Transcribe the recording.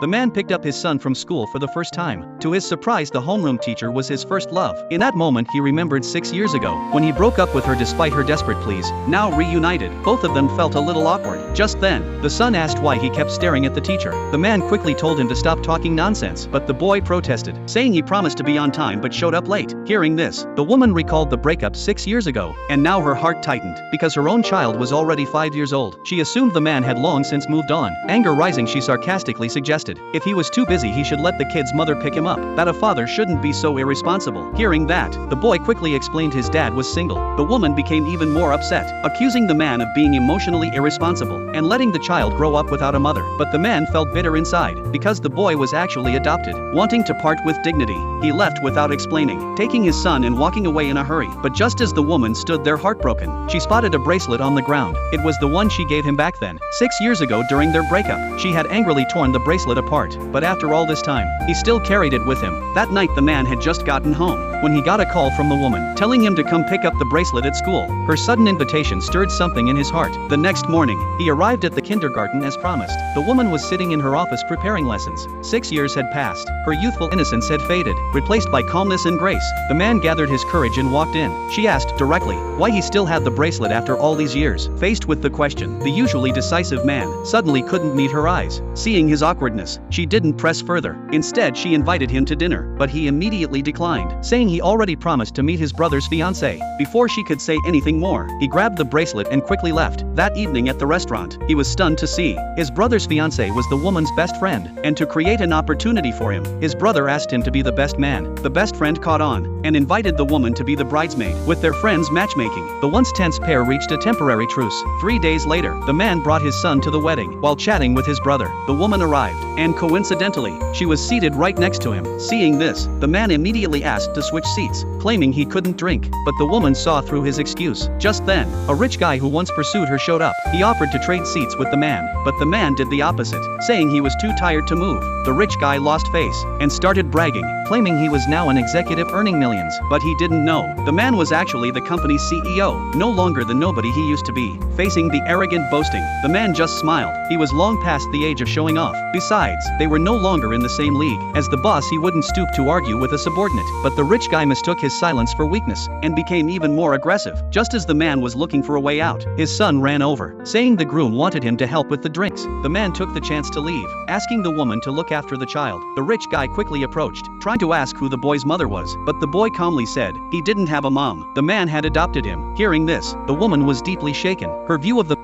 The man picked up his son from school for the first time. To his surprise, the homeroom teacher was his first love. In that moment he remembered 6 years ago, when he broke up with her despite her desperate pleas. Now reunited, both of them felt a little awkward. Just then, the son asked why he kept staring at the teacher. The man quickly told him to stop talking nonsense, but the boy protested, saying he promised to be on time but showed up late. Hearing this, the woman recalled the breakup 6 years ago, and now her heart tightened, because her own child was already 5 years old. She assumed the man had long since moved on. Anger rising, she sarcastically suggested if he was too busy he should let the kid's mother pick him up, that a father shouldn't be so irresponsible. Hearing that, the boy quickly explained his dad was single. The woman became even more upset, accusing the man of being emotionally irresponsible and letting the child grow up without a mother. But the man felt bitter inside, because the boy was actually adopted. Wanting to part with dignity, he left without explaining, taking his son and walking away in a hurry. But just as the woman stood there heartbroken, she spotted a bracelet on the ground. It was the one she gave him back then, 6 years ago during their breakup. She had angrily torn the bracelet apart, but after all this time, he still carried it with him. That night the man had just gotten home, when he got a call from the woman, telling him to come pick up the bracelet at school. Her sudden invitation stirred something in his heart. The next morning, he arrived at the kindergarten as promised. The woman was sitting in her office preparing lessons. 6 years had passed. Her youthful innocence had faded, replaced by calmness and grace. The man gathered his courage and walked in. She asked directly why he still had the bracelet after all these years. Faced with the question, the usually decisive man suddenly couldn't meet her eyes. Seeing his awkwardness, she didn't press further. Instead, she invited him to dinner, but he immediately declined, saying he already promised to meet his brother's fiancée. Before she could say anything more, he grabbed the bracelet and quickly left. That evening at the restaurant, he was stunned to see his brother's fiancée was the woman's best friend, and to create an opportunity for him, his brother asked him to be the best man. The best friend caught on, and invited the woman to be the bridesmaid. With their friends matchmaking, the once tense pair reached a temporary truce. 3 days later, the man brought his son to the wedding. While chatting with his brother, the woman arrived, and coincidentally, she was seated right next to him. Seeing this, the man immediately asked to switch seats, claiming he couldn't drink, but the woman saw through his excuse. Just then, a rich guy who once pursued her showed up. He offered to trade seats with the man, but the man did the opposite, saying he was too tired to move. The rich guy lost face, and started bragging, claiming he was now an executive earning millions. But he didn't know, the man was actually the company's CEO, no longer the nobody he used to be. Facing the arrogant boasting, the man just smiled. He was long past the age of showing off. Besides, they were no longer in the same league. As the boss, he wouldn't stoop to argue with a subordinate. But the rich guy mistook his silence for weakness, and became even more aggressive. Just as the man was looking for a way out, his son ran over, saying the groom wanted him to help with the drinks. The man took the chance to leave, asking the woman to look after the child. The rich guy quickly approached, trying to ask who the boy's mother was, but the boy calmly said he didn't have a mom. The man had adopted him. Hearing this, the woman was deeply shaken. Her view of the